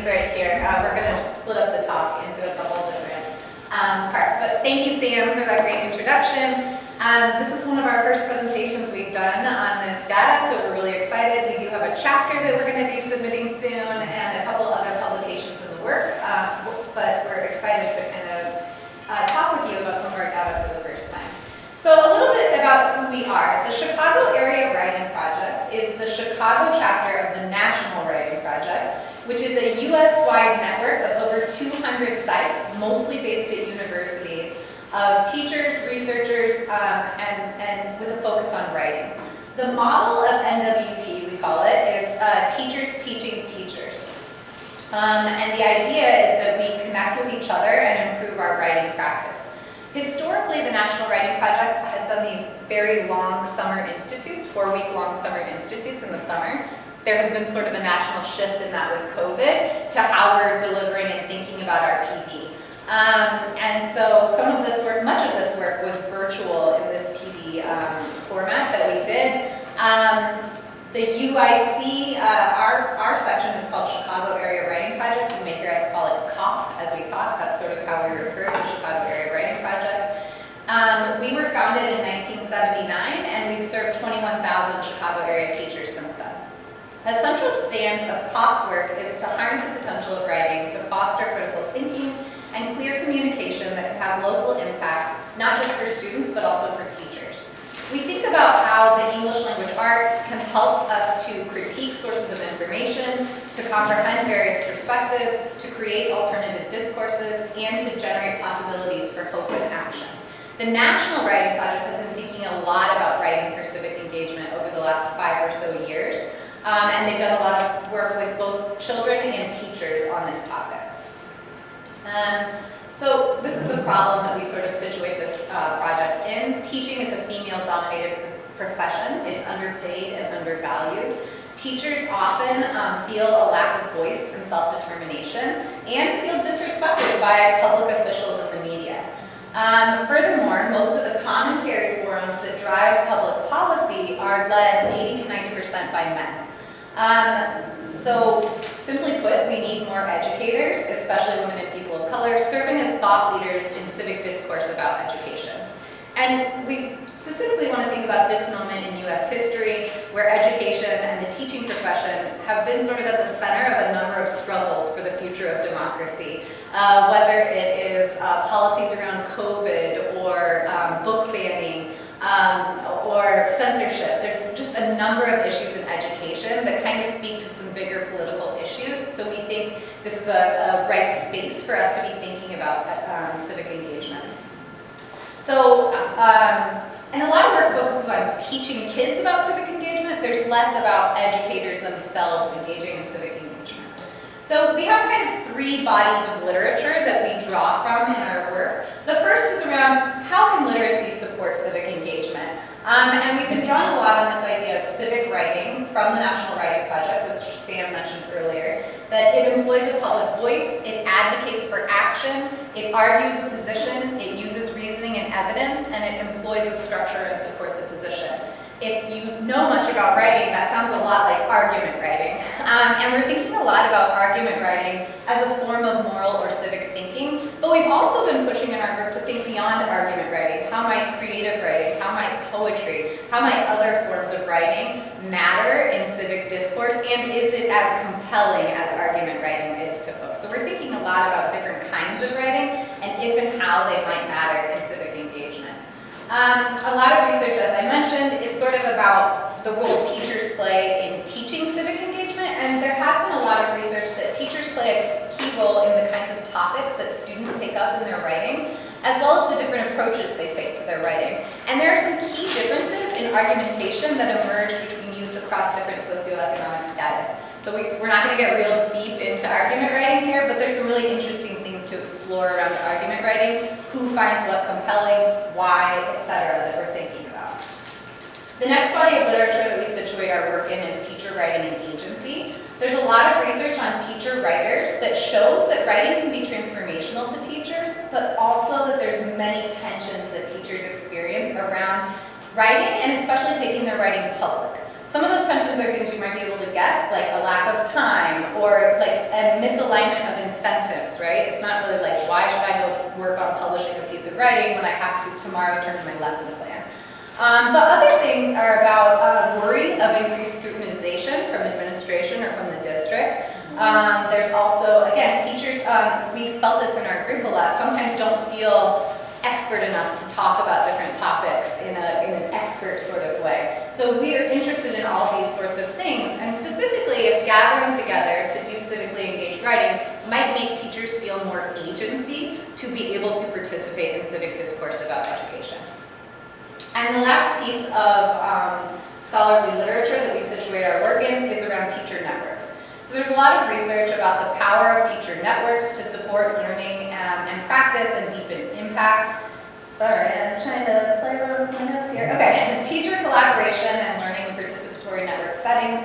things right here. We're going to split up the talk into a couple different parts. But thank you, Sam, for that great introduction. This is one of our first presentations we've done on this data, so we're really excited. We do have a chapter that we're going to be submitting soon and a couple other publications in the work, but we're excited to kind of talk with you about some of our data for the first time. So a little bit about who we are. The Chicago Area Writing Project is the Chicago chapter of the National Writing Project, which is a US-wide network of over 200 sites, mostly based at universities, of teachers, researchers, and with a focus on writing. The model of NWP, we call it, is teachers teaching teachers. And the idea is that we connect with each other and improve our writing practice. Historically, the National Writing Project has done these very long summer institutes, 4-week-long summer institutes in the summer. There has been sort of a national shift in that with COVID to how we're delivering and thinking about our PD. And so some of this work, much of this work was virtual in this PD format that we did. The UIC, our section is called Chicago Area Writing Project. You may hear us call it COP as we talk. That's sort of how we refer to the Chicago Area Writing Project. We were founded in 1979, and we've served 21,000 Chicago area teachers since then. A central stand of COP's work is to harness the potential of writing to foster critical thinking and clear communication that can have local impact, not just for students, but also for teachers. We think about how the English language arts can help us to critique sources of information, to comprehend various perspectives, to create alternative discourses, and to generate possibilities for hope and action. The National Writing Project has been thinking a lot about writing for civic engagement over the last 5 or so years, and they've done a lot of work with both children and teachers on this topic. So this is the problem that we sort of situate this project in. Teaching is a female-dominated profession. It's underpaid and undervalued. Teachers often feel a lack of voice and self-determination and feel disrespected by public officials and the media. Furthermore, most of the commentary forums that drive public policy are led 80 to 90% by men. So simply put, we need more educators, especially women and people of color, serving as thought leaders in civic discourse about education. And we specifically want to think about this moment in US history where education and the teaching profession have been sort of at the center of a number of struggles for the future of democracy, whether it is policies around COVID or book banning, or censorship. There's just a number of issues in education that kind of speak to some bigger political issues. So we think this is a ripe space for us to be thinking about civic engagement. So, and a lot of work focuses on teaching kids about civic engagement. There's less about educators themselves engaging in civic engagement. So we have kind of 3 bodies of literature that we draw from in our work. The first is around how can literacy support civic engagement? And we've been drawing a lot on this idea of civic writing from the National Writing Project, which Sam mentioned earlier, that it employs a public voice, it advocates for action, it argues a position, it uses reasoning and evidence, and it employs a structure and supports a position. If you know much about writing, that sounds a lot like argument writing. And we're thinking a lot about argument writing as a form of moral or civic thinking, but we've also been pushing in our group to think beyond argument writing. How might creative writing, how might poetry, how might other forms of writing matter in civic discourse, and is it as compelling as argument writing is to folks? So we're thinking a lot about different kinds of writing and if and how they might matter in civic engagement. A lot of research, as I mentioned, is sort of about the role teachers play in teaching civic engagement, and there has been a lot of research that teachers play a key role in the kinds of topics that students take up in their writing, as well as the different approaches they take to their writing. And there are some key differences in argumentation that emerge between youth across different socioeconomic status. So we're not going to get real deep into argument writing here, but there's some really interesting things to explore around argument writing, who finds what compelling, why, etc., that we're thinking about. The next body of literature that we situate our work in is teacher writing and agency. There's a lot of research on teacher writers that shows that writing can be transformational to teachers, but also that there's many tensions that teachers experience around writing and especially taking their writing public. Some of those tensions are things you might be able to guess, like a lack of time or like a misalignment of incentives, right? It's not really like, why should I go work on publishing a piece of writing when I have to tomorrow turn to my lesson plan? But other things are about worry of increased scrutinization from administration or from the district. There's also, again, teachers, we felt this in our group a lot, sometimes don't feel expert enough to talk about different topics in an expert sort of way. So we are interested in all these sorts of things, and specifically if gathering together to do civically engaged writing might make teachers feel more agency to be able to participate in civic discourse about education. And the last piece of scholarly literature that we situate our work in is around teacher networks. So there's a lot of research about the power of teacher networks to support learning and practice and deepen impact. Sorry, I'm trying to play around with my notes here. Okay, teacher collaboration and learning in participatory network settings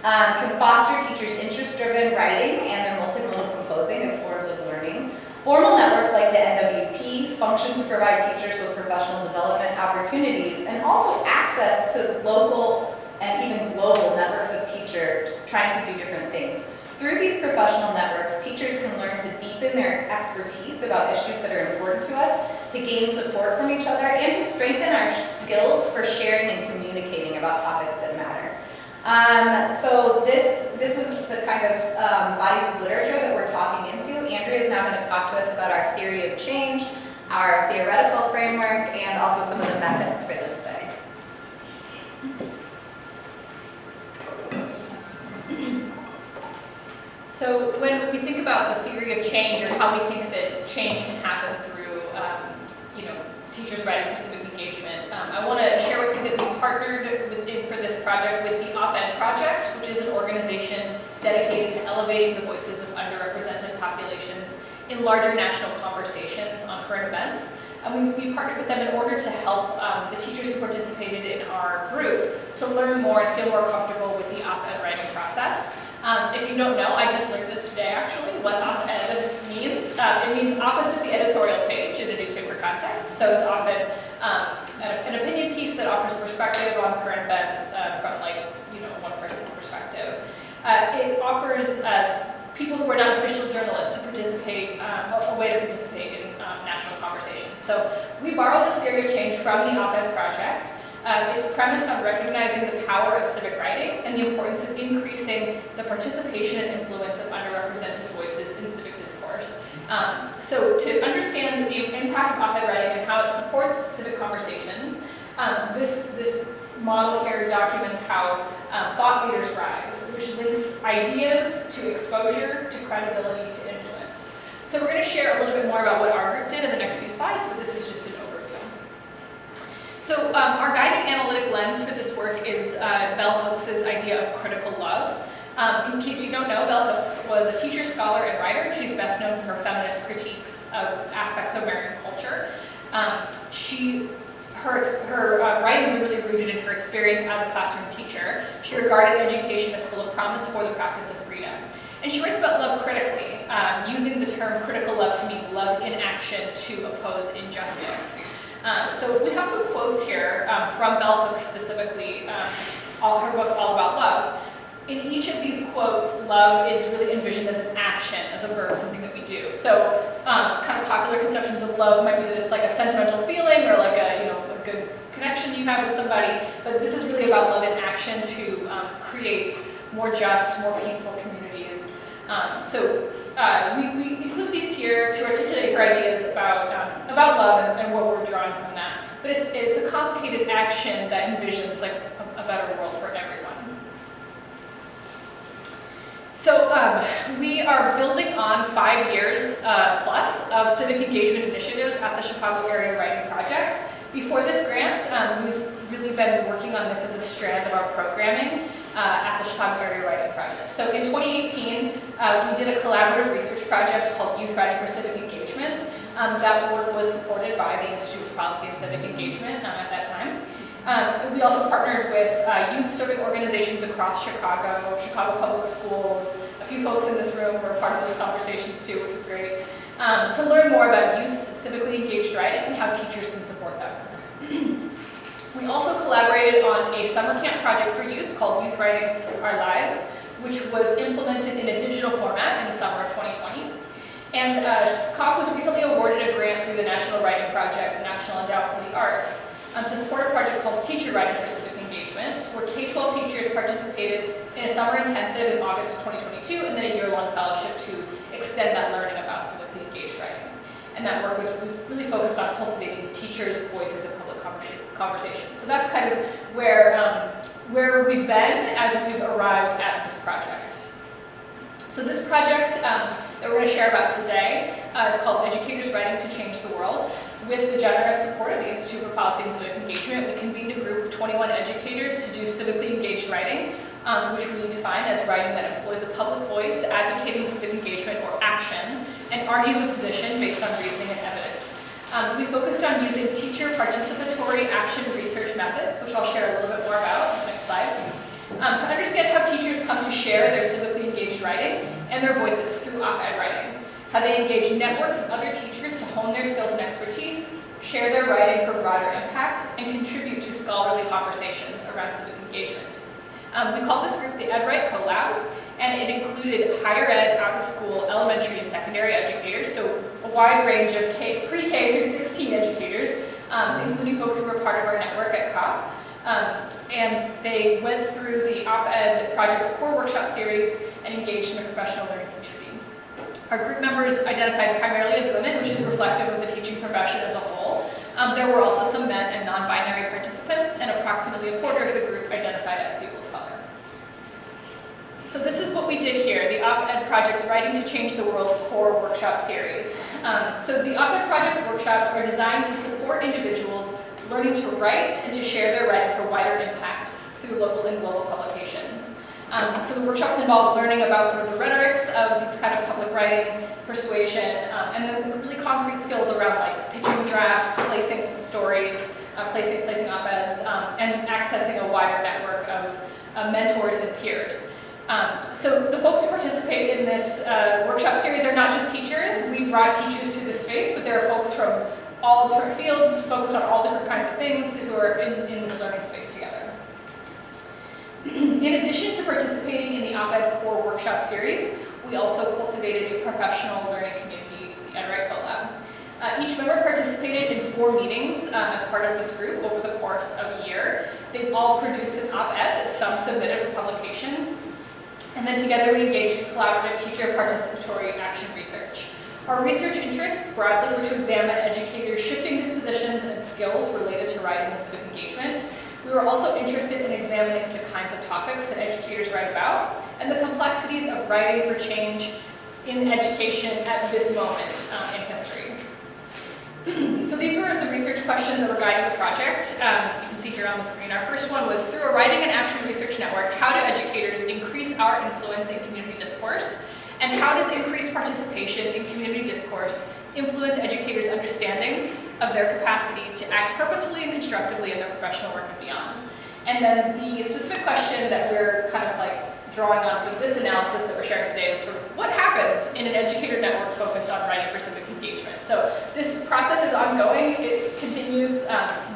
can foster teachers' interest-driven writing and their multimodal composing as forms of learning. Formal networks like the NWP function to provide teachers with professional development opportunities and also access to local and even global networks of teachers trying to do different things. Through these professional networks, teachers can learn to deepen their expertise about issues that are important to us, to gain support from each other, and to strengthen our skills for sharing and communicating about topics that matter. So this is the kind of bodies of literature that we're talking into. Andrea is now going to talk to us about our theory of change, our theoretical framework, and also some of the methods for this study. So when we think about the theory of change, or how we think that change can happen through, teachers writing for civic engagement, I want to share with you that we partnered for this project with the Op-Ed Project, which is an organization dedicated to elevating the voices of underrepresented populations in larger national conversations on current events. And we partnered with them in order to help the teachers who participated in our group to learn more and feel more comfortable with the op-ed writing process. If you don't know, I just learned this today actually, what op-ed means. It means opposite the editorial page in a newspaper context. So it's often an opinion piece that offers perspective on current events from one person's perspective. It offers people who are not official journalists to participate, a way to participate in national conversations. So we borrowed this theory of change from the Op-Ed Project. It's premised on recognizing the power of civic writing and the importance of increasing the participation and influence of underrepresented voices in civic discourse. So to understand the impact of op-ed writing and how it supports civic conversations, this model here documents how thought leaders rise, which links ideas to exposure, to credibility, to influence. So we're going to share a little bit more about what our group did in the next few slides, but this is just an overview. So our guiding analytic lens for this work is Bell Hooks' idea of critical love. In case you don't know, Bell Hooks was a teacher, scholar, and writer. She's best known for her feminist critiques of aspects of American culture. Her writings are really rooted in her experience as a classroom teacher. She regarded education as full of promise for the practice of freedom. And she writes about love critically, using the term critical love to mean love in action to oppose injustice. So we have some quotes here from Bell Hooks specifically, her book All About Love. In each of these quotes, love is really envisioned as an action, as a verb, something that we do. So kind of popular conceptions of love might be that it's like a sentimental feeling or like a good connection you have with somebody, but this is really about love in action to create more just, more peaceful communities. We include these here to articulate her ideas about love and what we're drawing from that. But it's a complicated action that envisions like a better world for everyone. So we are building on 5 years plus of civic engagement initiatives at the Chicago Area Writing Project. Before this grant, we've really been working on this as a strand of our programming at the Chicago Area Writing Project. So in 2018, we did a collaborative research project called Youth Writing for Civic Engagement. That work was supported by the Institute for Policy and Civic Engagement at that time. We also partnered with youth-serving organizations across Chicago, Chicago Public Schools. A few folks in this room were part of those conversations too, which was great, to learn more about youth's civically engaged writing and how teachers can support them. We also collaborated on a summer camp project for youth called Youth Writing Our Lives, which was implemented in a digital format in the summer of 2020. And COP was recently awarded a grant through the National Writing Project and National Endowment for the Arts to support a project called Teacher Writing for Civic Engagement, where K-12 teachers participated in a summer intensive in August of 2022, and then a year-long fellowship to extend that learning about civically engaged writing. And that work was really focused on cultivating teachers' voices in public conversation. So that's kind of where we've been as we've arrived at this project. So this project that we're going to share about today is called Educators Writing to Change the World. With the generous support of the Institute for Policy and Civic Engagement, we convened a group of 21 educators to do civically engaged writing, which we define as writing that employs a public voice, advocating civic engagement or action, and argues a position based on reasoning and evidence. We focused on using teacher participatory action research methods, which I'll share a little bit more about in the next slides, to understand how teachers come to share their civically engaged writing and their voices through op-ed writing, how they engage networks of other teachers to hone their skills and expertise, share their writing for broader impact, and contribute to scholarly conversations around civic engagement. We called this group the EdWrite Collab, and it included higher ed, out-of-school, elementary, and secondary educators, so a wide range of pre-K through 16 educators, including folks who were part of our network at COP. And they went through the op-ed project's core workshop series and engaged in a professional learning community. Our group members identified primarily as women, which is reflective of the teaching profession as a whole. There were also some men and non-binary participants, and approximately a quarter of the group identified as people of color. So this is what we did here, the op-ed project's Writing to Change the World core workshop series. So the op-ed project's workshops are designed to support individuals learning to write and to share their writing for wider impact through local and global publications. So the workshops involve learning about sort of the rhetorics of this kind of public writing, persuasion, and the really concrete skills around like pitching drafts, placing stories, placing op-eds, and accessing a wider network of mentors and peers. So the folks who participate in this workshop series are not just teachers. We brought teachers to this space, but there are folks from all different fields, focused on all different kinds of things, who are in this learning space together. In addition to participating in the op-ed core workshop series, we also cultivated a professional learning community, the EdWrite Collab. Each member participated in 4 meetings as part of this group over the course of a year. They've all produced an op-ed that some submitted for publication. And then together we engaged in collaborative teacher participatory action research. Our research interests broadly were to examine educators' shifting dispositions and skills related to writing and civic engagement. We were also interested in examining the kinds of topics that educators write about and the complexities of writing for change in education at this moment in history. So these were the research questions that were guiding the project. You can see here on the screen. Our first one was, through a writing and action research network, how do educators increase our influence in community discourse? And how does increased participation in community discourse influence educators' understanding of their capacity to act purposefully and constructively in their professional work and beyond? And then the specific question that we're kind of like drawing on for this analysis that we're sharing today is sort of what happens in an educator network focused on writing for civic engagement. So this process is ongoing, it continues.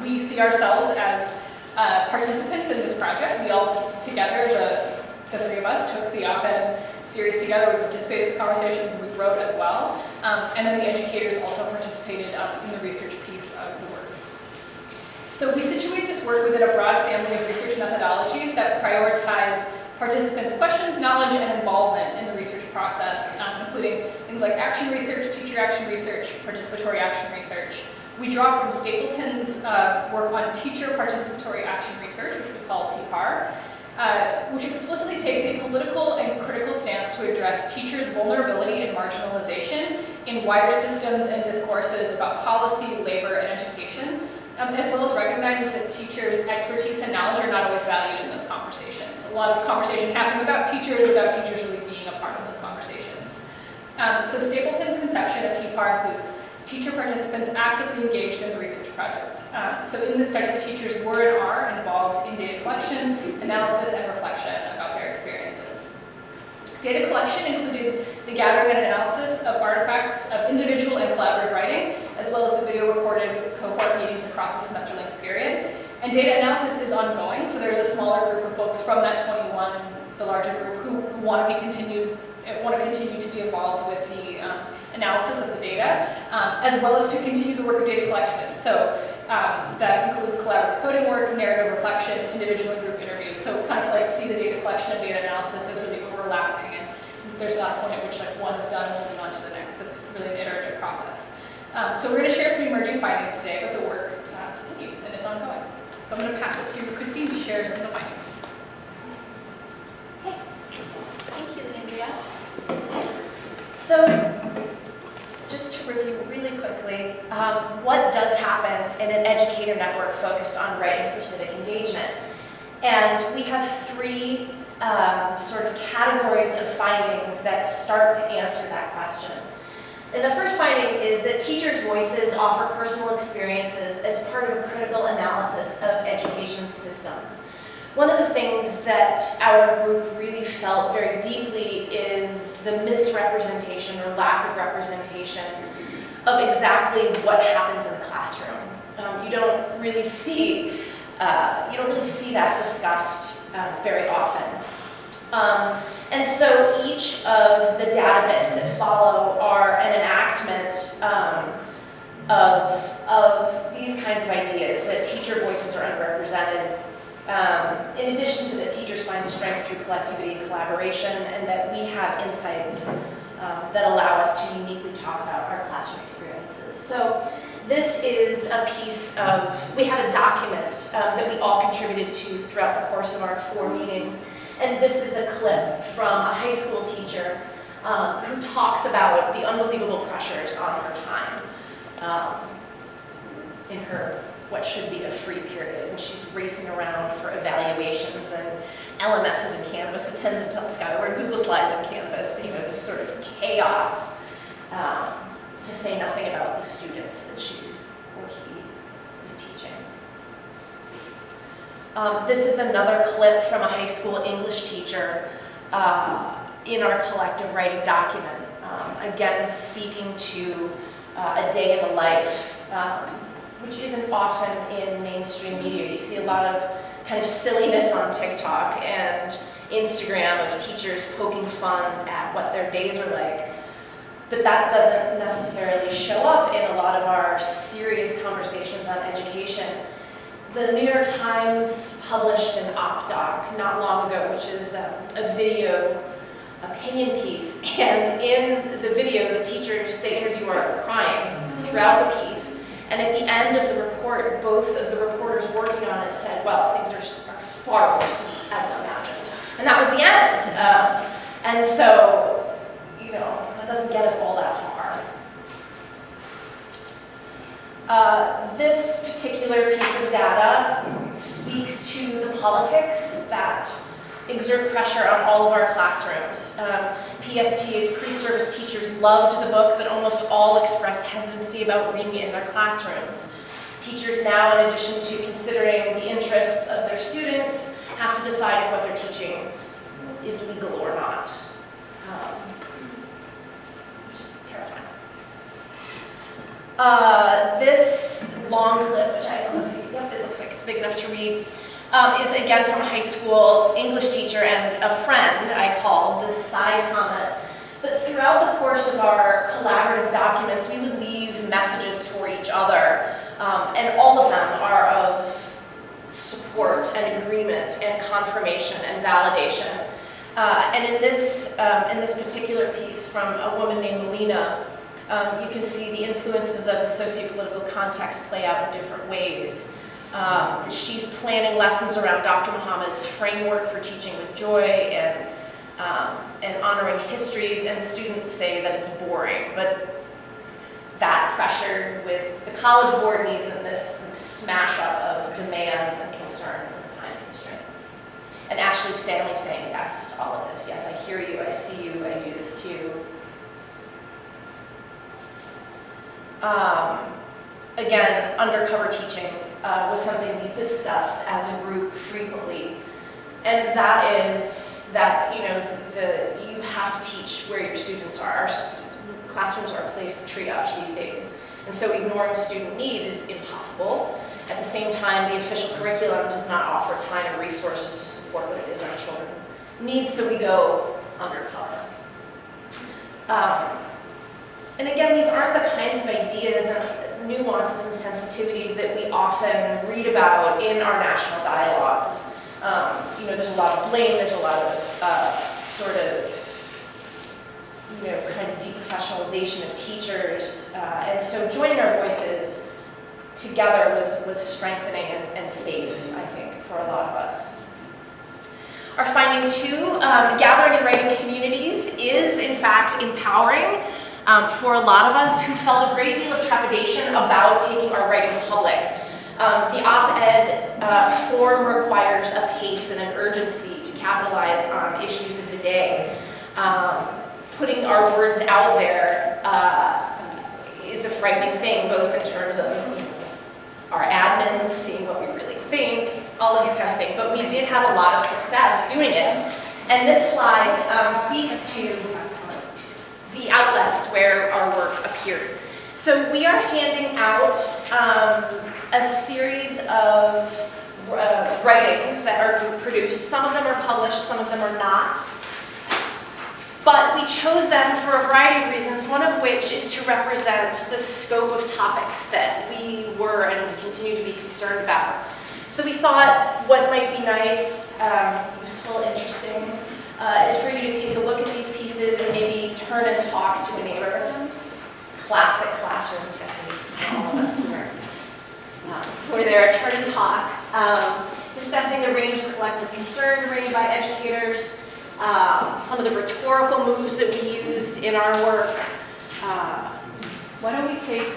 We see ourselves as participants in this project. We all together, the 3 of us, took the op-ed series together. We participated in conversations and we wrote as well. And then the educators also participated in the research piece of the work. So we situate this work within a broad family of research methodologies that prioritize participants' questions, knowledge, and involvement in the research process, including things like action research, teacher action research, participatory action research. We draw from Stapleton's work on teacher participatory action research, which we call TPAR, which explicitly takes a political and critical stance to address teachers' vulnerability and marginalization in wider systems and discourses about policy, labor, and education, as well as recognizes that teachers' expertise and knowledge are not always valued in those conversations. A lot of conversation happening about teachers without teachers really being a part of those conversations. So Stapleton's conception of TPAR includes teacher participants actively engaged in the research project. So in the study, the teachers were and are involved in data collection, analysis, and reflection about their experiences. Data collection included the gathering and analysis of artifacts of individual and collaborative writing, as well as the video recorded cohort meetings across a semester-length period. And data analysis is ongoing, so there's a smaller group of folks from that 21, the larger group, who want to continue to be involved with the analysis of the data, as well as to continue the work of data collection. So that includes collaborative coding work, narrative reflection, individual and group interviews. So kind of like see the data collection and data analysis as really overlapping, and there's not a point at which like one is done and moving on to the next. It's really an iterative process. So we're going to share some emerging findings today, but the work continues and is ongoing. So I'm going to pass it to Kristine to share some of the findings. Okay. Thank you, Andrea. So, just to review really quickly, what does happen in an educator network focused on writing for civic engagement? And we have three sort of categories of findings that start to answer that question. And the first finding is that teachers' voices offer personal experiences as part of a critical analysis of education systems. One of the things that our group really felt very deeply is the misrepresentation or lack of representation of exactly what happens in the classroom. You don't really see that discussed very often. And so each of the data bits that follow are an enactment of these kinds of ideas, that teacher voices are underrepresented, in addition to that teachers find strength through collectivity and collaboration, and that we have insights that allow us to uniquely talk about our classroom experiences. So this is a piece of, we had a document that we all contributed to throughout the course of our 4 meetings. And this is a clip from a high school teacher who talks about the unbelievable pressures on her time in her, what should be a free period. And she's racing around for evaluations and LMSs in Canvas, attendance on Skyward, Google Slides in Canvas, this sort of chaos, to say nothing about the students that she's or he is teaching. This is another clip from a high school English teacher in our collective writing document. Again, speaking to a day in the life, which isn't often in mainstream media. You see a lot of kind of silliness on TikTok and Instagram of teachers poking fun at what their days are like. But that doesn't necessarily show up in a lot of our serious conversations on education. The New York Times published an op-doc not long ago, which is a video opinion piece. And in the video, the teachers they interview are crying throughout the piece. And at the end of the report, both of the reporters working on it said, well, things are far worse than we ever imagined. And that was the end. And so, that doesn't get us all that far. This particular piece of data speaks to the politics that exert pressure on all of our classrooms. PSTA's pre-service teachers loved the book, but almost all expressed hesitancy about reading it in their classrooms. Teachers now, in addition to considering the interests of their students, have to decide if what they're teaching is legal or not. Which is terrifying. This long clip, which I love, yep, it looks like it's big enough to read, is again from a high school English teacher and a friend I called, this side comment. But throughout the course of our collaborative documents, we would leave messages for each other, and all of them are of support and agreement and confirmation and validation. And in this particular piece from a woman named Melina, you can see the influences of the socio-political context play out in different ways. She's planning lessons around Dr. Muhammad's framework for teaching with joy and honoring histories, and students say that it's boring, but that pressure with the College Board needs and this smash up of demands and concerns and time constraints. And Ashley Stanley saying yes to all of this. Yes, I hear you, I see you, I do this too. Again, undercover teaching was something we discussed as a group frequently. And that is that, you have to teach where your students are. Our classrooms are a place of triage these days. And so ignoring student need is impossible. At the same time, the official curriculum does not offer time and resources to support what it is our children need, so we go undercover. And again, these aren't the kinds of ideas and nuances and sensitivities that we often read about in our national dialogues. You know, there's a lot of blame, there's a lot of sort of, you know, kind of deprofessionalization of teachers. And so joining our voices together was strengthening and safe, I think, for a lot of us. Our finding two, gathering and writing communities is in fact empowering for a lot of us who felt a great deal of trepidation about taking our writing public. The op-ed form requires a pace and an urgency to capitalize on issues of the day. Putting our words out there is a frightening thing, both in terms of our admins seeing what we really think, all of these kind of things. But we did have a lot of success doing it. And this slide speaks to the outlets where our work appeared. So we are handing out a series of writings that are produced. Some of them are published, some of them are not. But we chose them for a variety of reasons, one of which is to represent the scope of topics that we were and continue to be concerned about. So we thought what might be nice, useful, interesting, is for you to take a look at these pieces and maybe turn and talk to a neighbor. Classic classroom technique for all of us who are there, turn and talk. Discussing the range of collective concern raised by educators, some of the rhetorical moves that we used in our work. Why don't we take,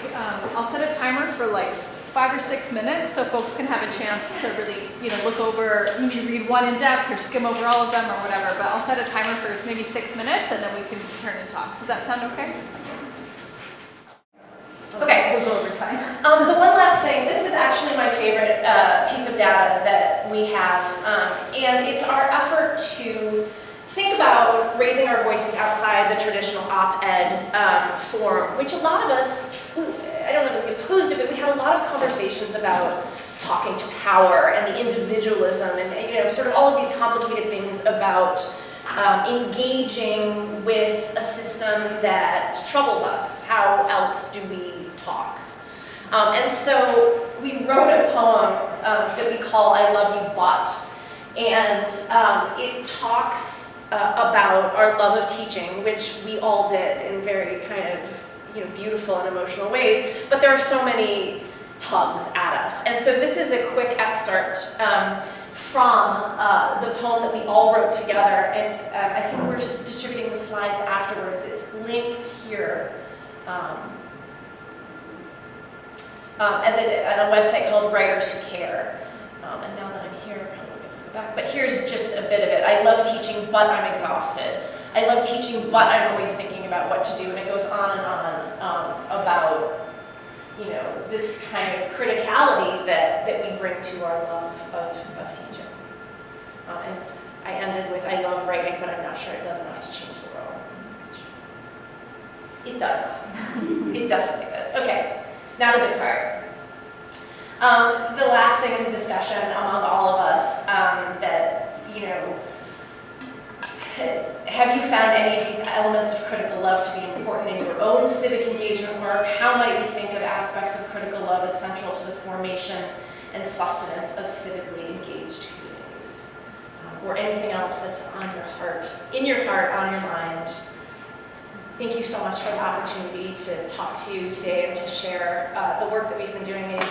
I'll set a timer for like 5 or 6 minutes so folks can have a chance to really, you know, look over, maybe read one in depth or skim over all of them or whatever, but I'll set a timer for maybe 6 minutes and then we can turn and talk. Does that sound okay? Okay. We'll go over time. The one last thing, this is actually my favorite piece of data that we have, and it's our effort to think about raising our voices outside the traditional op-ed form, which a lot of us, I don't know that we opposed it, but we had a lot of conversations about talking to power and the individualism and, you know, sort of all of these complicated things about engaging with a system that troubles us. How else do we talk? And so we wrote a poem that we call I Love You But, and it talks about our love of teaching, which we all did in very kind of, you know, beautiful and emotional ways, but there are so many tugs at us. And so this is a quick excerpt from the poem that we all wrote together, and I think we're distributing the slides afterwards. It's linked here. And a website called Writers Who Care. And now that I'm here, I probably won't be able to go back. But here's just a bit of it. I love teaching, but I'm exhausted. I love teaching, but I'm always thinking about what to do. And it goes on and on about, you know, this kind of criticality that we bring to our love of teaching. And I ended with, I love writing, but I'm not sure it does enough to change the world. It does. It definitely does. Okay. Now the big part. The last thing is a discussion among all of us that, you know, have you found any of these elements of critical love to be important in your own civic engagement work? How might we think of aspects of critical love as central to the formation and sustenance of civically engaged communities? Or anything else that's on your heart, in your heart, on your mind? Thank you so much for the opportunity to talk to you today and to share the work that we've been doing.